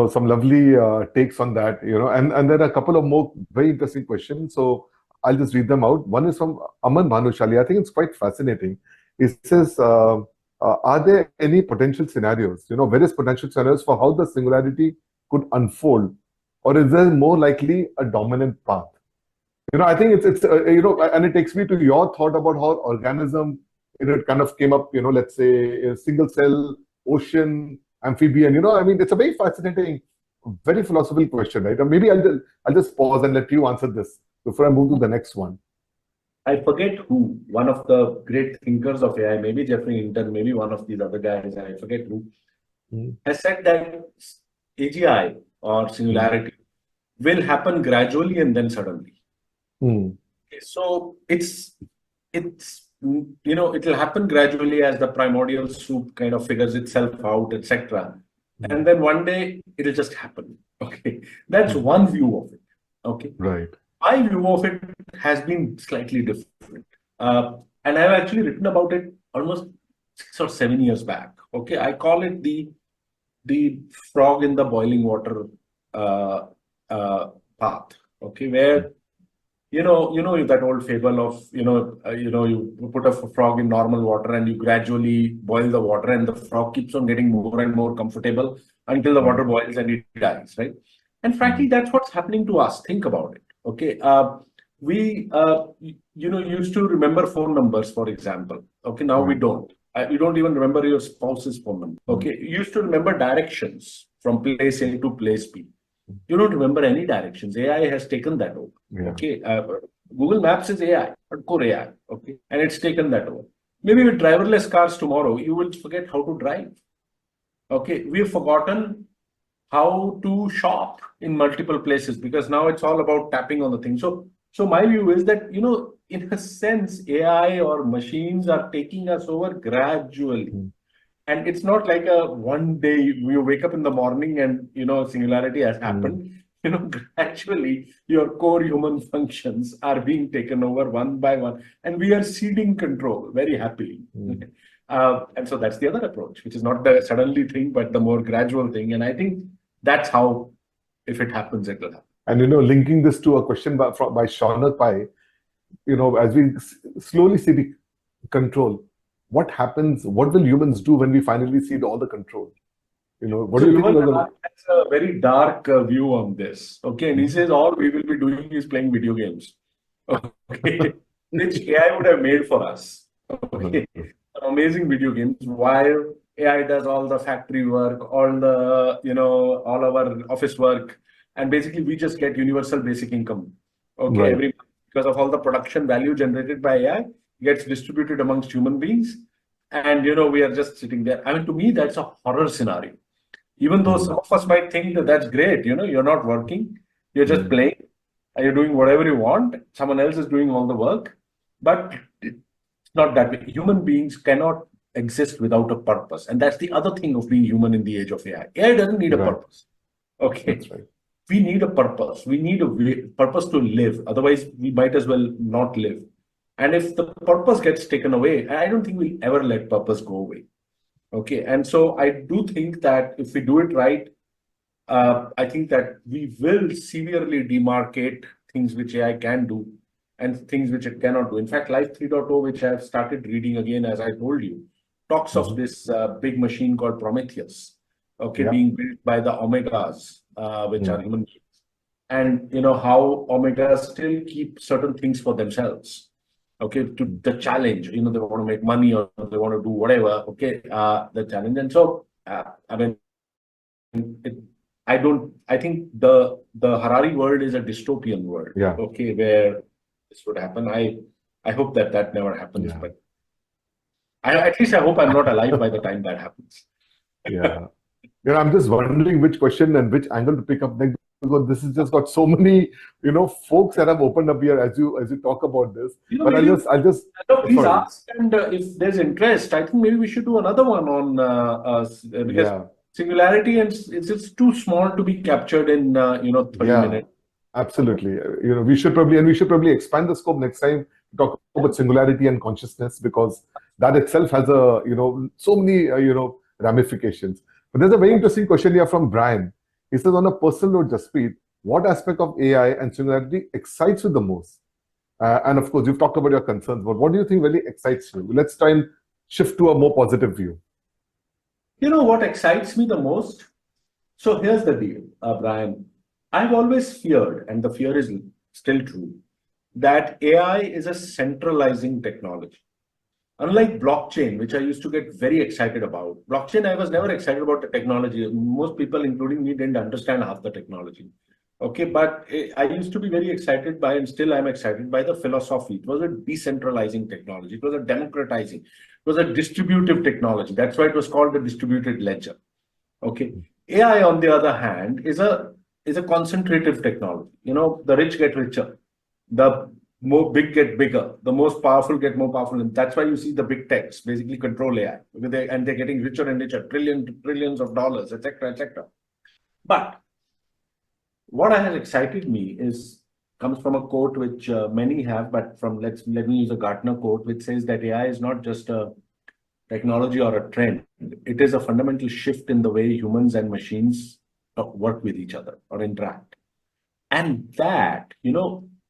some lovely takes on that, and there are a couple of more very interesting questions. So I'll just read them out. One is from Aman Manushali. I think it's quite fascinating. It says, are there any potential scenarios, various potential scenarios for how the singularity could unfold, or is there more likely a dominant path? I think it's and it takes me to your thought about how organism, it kind of came up, let's say a single cell, ocean, amphibian, I mean, it's a very fascinating, very philosophical question, right? And maybe I'll just pause and let you answer this before I move to the next one. I forget who, one of the great thinkers of AI, maybe Jeffrey Hinton, maybe one of these other guys, I forget who, has said that AGI or singularity will happen gradually and then suddenly. So it'll happen gradually as the primordial soup kind of figures itself out, etc. And then one day it'll just happen. Okay, that's one view of it. Okay, right. My view of it has been slightly different, and I've actually written about it almost 6 or 7 years back. Okay, I call it the frog in the boiling water path. Okay, where you know that old fable of you put a frog in normal water and you gradually boil the water and the frog keeps on getting more and more comfortable until the water boils and it dies, right? And frankly, that's what's happening to us. Think about it. Okay, we used to remember phone numbers, for example. Okay, now we don't. You don't even remember your spouse's phone number. Okay, you used to remember directions from place A to place B. You don't remember any directions. AI has taken that over. Yeah. Okay, Google Maps is AI, hardcore AI. Okay, and it's taken that over. Maybe with driverless cars tomorrow, you will forget how to drive. Okay, we've forgotten how to shop in multiple places because now it's all about tapping on the thing. So my view is that, in a sense, AI or machines are taking us over gradually. And it's not like a one day you wake up in the morning and, singularity has happened. Gradually your core human functions are being taken over one by one. And we are ceding control very happily. And so that's the other approach, which is not the suddenly thing, but the more gradual thing. And I think that's how, if it happens, it will happen. And linking this to a question by Shaunak Pai, as we slowly see the control, what happens? What will humans do when we finally see all the control? What do you think? That's a very dark view on this. Okay, and he says all we will be doing is playing video games. Okay, which AI would have made for us. Okay, amazing video games while AI does all the factory work, all the, all our office work. And basically we just get universal basic income. Okay, right. Every month, because of all the production value generated by AI gets distributed amongst human beings. And, we are just sitting there. I mean, to me, that's a horror scenario. Even though some of us might think that that's great, you're not working, you're just playing, and you're doing whatever you want. Someone else is doing all the work. But it's not that way. Human beings cannot exist without a purpose. And that's the other thing of being human in the age of AI. AI doesn't need a purpose. Okay. That's right. We need a purpose. We need a purpose to live. Otherwise, we might as well not live. And if the purpose gets taken away, I don't think we'll ever let purpose go away. Okay. And so I do think that if we do it right, I think that we will severely demarcate things which AI can do and things which it cannot do. In fact, Life 3.0, which I've started reading again, as I told you, talks of this big machine called Prometheus, being built by the Omegas, which are human beings. And, how Omegas still keep certain things for themselves. Okay, to the challenge, they want to make money or they want to do whatever. Okay, the challenge. And so, I think the Harari world is a dystopian world. Yeah. Okay, where this would happen. I hope that never happens, but at least I hope I'm not alive by the time that happens. Yeah. I'm just wondering which question and which angle to pick up next, because this has just got so many, folks that have opened up here as you talk about this. But I'll just please ask, and if there's interest, I think maybe we should do another one on because singularity and it's too small to be captured in 30 minutes. Absolutely. We should probably expand the scope next time to talk about singularity and consciousness, because that itself has so many ramifications. But there's a very interesting question here from Brian. He says, on a personal note, Jaspreet, what aspect of AI and Singularity excites you the most? And of course, you've talked about your concerns, but what do you think really excites you? Let's try and shift to a more positive view. You know what excites me the most? So here's the deal, Brian. I've always feared, and the fear is still true, that AI is a centralizing technology. Unlike blockchain, which I used to get very excited about, blockchain, I was never excited about the technology. Most people, including me, didn't understand half the technology. Okay, but I used to be very excited by, and still I'm excited by the philosophy. It was a decentralizing technology. It was a democratizing. It was a distributive technology. That's why it was called the distributed ledger. Okay, AI, on the other hand, is a concentrative technology. You know, the rich get richer, the more big get bigger, the most powerful get more powerful, and that's why you see the big techs basically control AI, and they're getting richer and richer, trillions of dollars, etc., etc. But what has excited me comes from a quote which many have, but let me use a Gartner quote, which says that AI is not just a technology or a trend. It is a fundamental shift in the way humans and machines work with each other or interact. And that,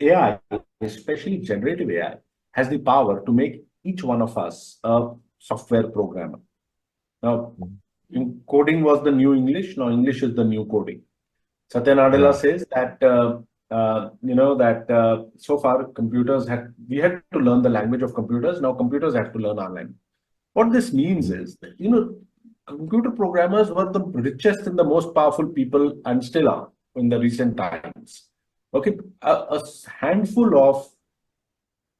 AI, especially generative AI, has the power to make each one of us a software programmer. Now, coding was the new English. Now, English is the new coding. Satya Nadella says that so far we had to learn the language of computers. Now computers have to learn our language. What this means is that, computer programmers were the richest and the most powerful people, and still are in the recent times. Okay, a handful of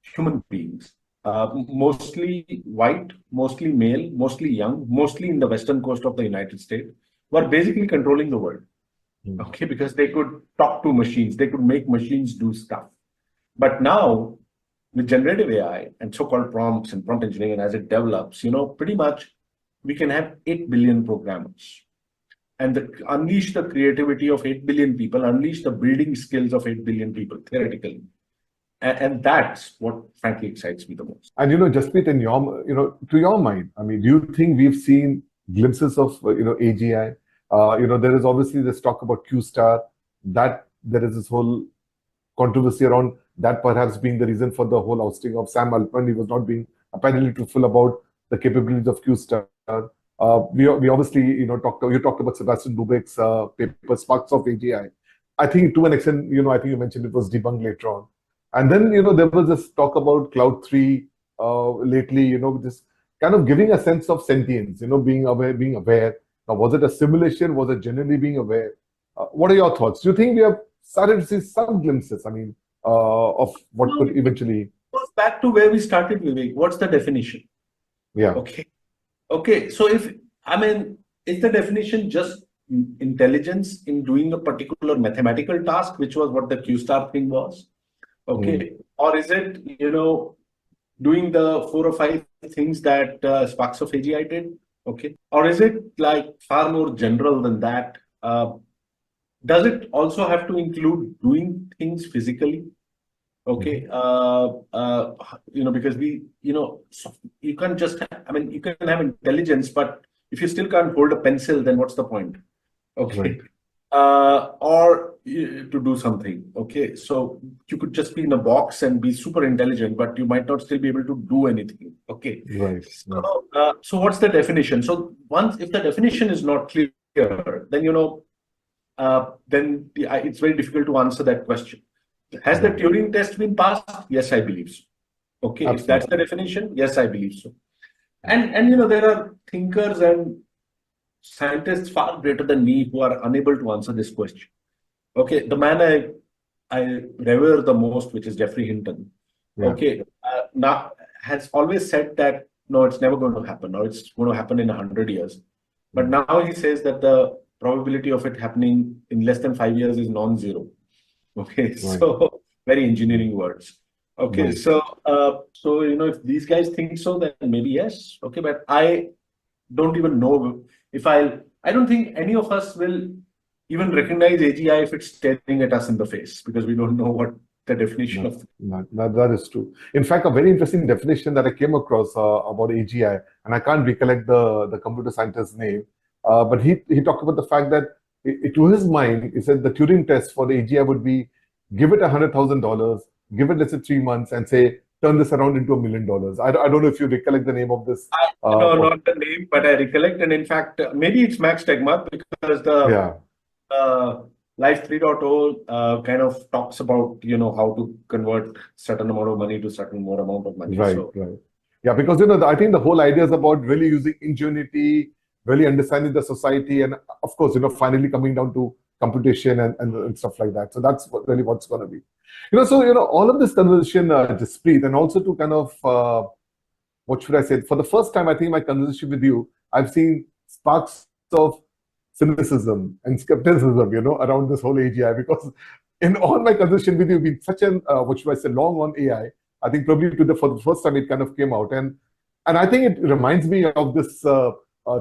human beings, mostly white, mostly male, mostly young, mostly in the western coast of the United States, were basically controlling the world. Okay, because they could talk to machines, they could make machines do stuff. But now, with generative AI and so-called prompts and prompt engineering, and as it develops, pretty much we can have 8 billion programmers and unleash the creativity of 8 billion people, unleash the building skills of 8 billion people, theoretically. And that's what frankly excites me the most. And Jaspreet, to your mind, I mean, do you think we've seen glimpses of AGI? There is obviously this talk about Q star, that there is this whole controversy around that perhaps being the reason for the whole ousting of Sam Altman. He was not being apparently truthful about the capabilities of Q star. We obviously you talked about Sebastian Lubek's paper Sparks of AGI. I think to an extent, I think you mentioned it was debunked later on. And then there was this talk about Cloud 3 lately, this kind of giving a sense of sentience, being aware. Now, was it a simulation? Was it genuinely being aware? What are your thoughts? Do you think we have started to see some glimpses, of what could eventually... It goes back to where we started, Vivek. What's the definition? Yeah. Okay. So is the definition just intelligence in doing a particular mathematical task, which was what the Q star thing was? Okay. Or is it, doing the 4 or 5 things that Sparks of AGI did? Okay. Or is it like far more general than that? Does it also have to include doing things physically? Okay. Because you can't just, you can have intelligence, but if you still can't hold a pencil, then what's the point? Okay. Right. Or to do something. Okay. So you could just be in a box and be super intelligent, but you might not still be able to do anything. Okay. Right. So what's the definition? So if the definition is not clear, then, it's very difficult to answer that question. Has the Turing test been passed? Yes, I believe so. Okay. Absolutely. If that's the definition, yes, I believe so. And there are thinkers and scientists far greater than me who are unable to answer this question. Okay, the man I revere the most, which is Geoffrey Hinton, now has always said that no, it's never going to happen, or it's going to happen in 100 years. But now he says that the probability of it happening in less than 5 years is non-zero. Okay, right. So very engineering words. Okay, right. So if these guys think so, then maybe yes. Okay, but I don't even know if I don't think any of us will even recognize AGI if it's staring at us in the face, because we don't know what the definition of that is true. In fact, a very interesting definition that I came across about AGI, and I can't recollect the computer scientist's name, but he talked about the fact that to his mind, he said the Turing test for the AGI would be give it $100,000, give it, let's say, 3 months, and say, turn this around into $1 million. I don't know if you recollect the name of this. No, not the name, but I recollect. And in fact, maybe it's Max Tegmark, because the Life 3.0 kind of talks about, how to convert certain amount of money to certain more amount of money. Right. Yeah, because, I think the whole idea is about really using ingenuity, really understanding the society, and of course, finally coming down to computation and stuff like that. So that's really what's going to be. All of this conversation, Jaspreet, and also to kind of, what should I say? For the first time, I think in my conversation with you, I've seen sparks of cynicism and skepticism, around this whole AGI, because in all my conversation with you, been such an, what should I say, long on AI. I think probably for the first time it kind of came out. And I think it reminds me of this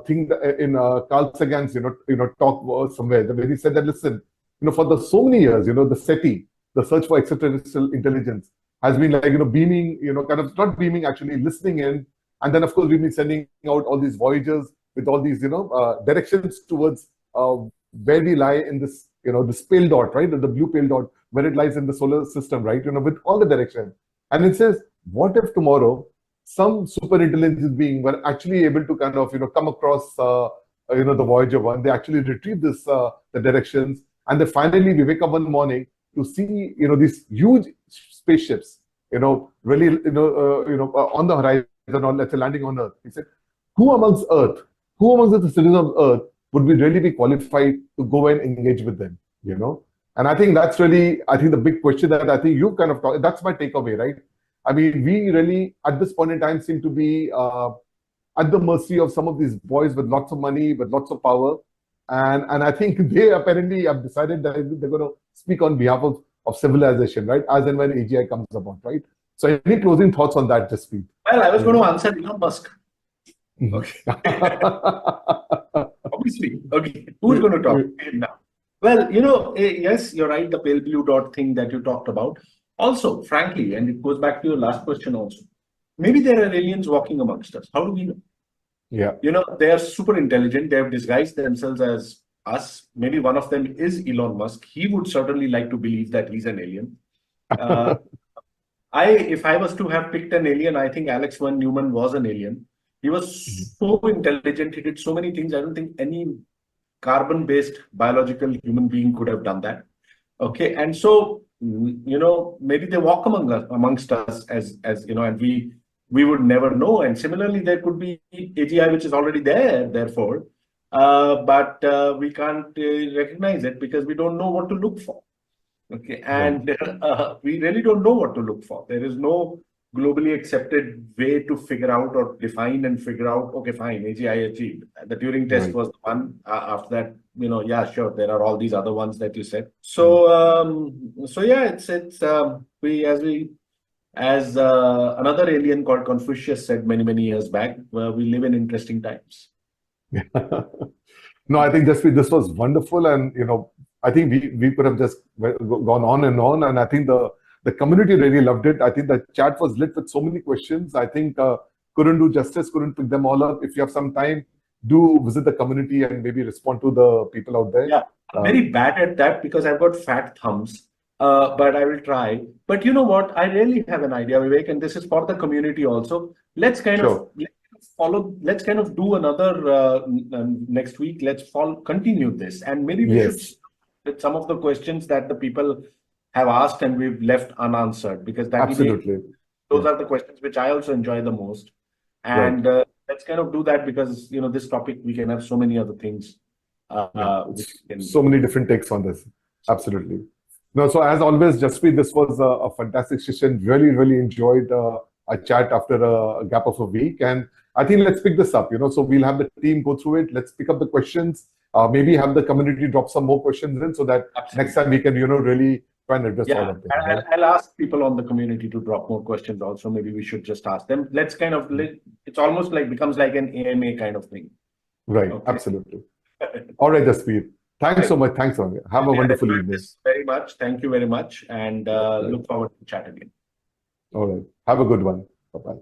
thing that in Carl Sagan's, talk somewhere, where he said that, listen, for so many years, the SETI, the search for extraterrestrial intelligence, has been like, beaming, kind of not beaming, actually listening in. And then, of course, we've been sending out all these voyagers with all these, directions towards where we lie in this, this pale dot, right? The blue pale dot, where it lies in the solar system, right? With all the direction. And it says, what if tomorrow some super intelligence being were actually able to kind of, come across, the Voyager 1, they actually retrieve this, the directions, and they finally, we wake up one morning to see, these huge spaceships, really, on the horizon, or let's say landing on Earth. He said, who amongst the citizens of Earth would we really be qualified to go and engage with them, And I think that's really, the big question that I think you kind of talk, that's my takeaway, right? I mean, we really, at this point in time, seem to be at the mercy of some of these boys with lots of money, with lots of power. And I think they apparently have decided that they're going to speak on behalf of civilization, right? As and when AGI comes about, right? So any closing thoughts on that, Jaspreet? Well, I was going to answer Elon Musk. Okay. Obviously. Okay. Who's going to talk now? Well, yes, you're right. The pale blue dot thing that you talked about. Also, frankly, and it goes back to your last question also, maybe there are aliens walking amongst us. How do we know? Yeah. They are super intelligent. They have disguised themselves as us. Maybe one of them is Elon Musk. He would certainly like to believe that he's an alien. If I was to have picked an alien, I think Alex von Neumann was an alien. He was so intelligent. He did so many things. I don't think any carbon-based biological human being could have done that. Okay. And so, maybe they walk amongst us as and we would never know. And similarly, there could be AGI, which is already there, therefore, but we can't recognize it because we don't know what to look for. Okay. And we really don't know what to look for. There is no globally accepted way to figure out or define and figure out, okay, fine, AGI achieved. The Turing test was the one. After that, yeah, sure, there are all these other ones that you said. So, yeah, as another alien called Confucius said many years back, we live in interesting times. No, I think this was wonderful, and I think we could have just gone on, and I think the community really loved it. I think the chat was lit with so many questions. I think couldn't do justice, couldn't pick them all up. If you have some time, do visit the community and maybe respond to the people out there. Yeah, I'm very bad at that because I've got fat thumbs, but I will try. But you know what? I really have an idea, Vivek, and this is for the community also. Let's kind of let's kind of do another next week. Let's continue this, and maybe we should start with some of the questions that the people have asked and we've left unanswered, because that those are the questions which I also enjoy the most. And let's kind of do that because this topic, we can have so many other things. So many different takes on this. Absolutely. No, so as always, Jaspreet, this was a fantastic session. Really enjoyed a chat after a gap of a week, and I think let's pick this up. So we'll have the team go through it. Let's pick up the questions. Maybe have the community drop some more questions in, so that next time we can really try and address all of them. I'll ask people on the community to drop more questions also. Maybe we should just ask them. Let's kind of, it's almost like becomes like an AMA kind of thing. Right, absolutely. All right, Jaspreet. Thanks so much. Thanks, Sonia. Have a wonderful evening. Very much. Thank you very much. And look forward to chat again. All right. Have a good one. Bye-bye.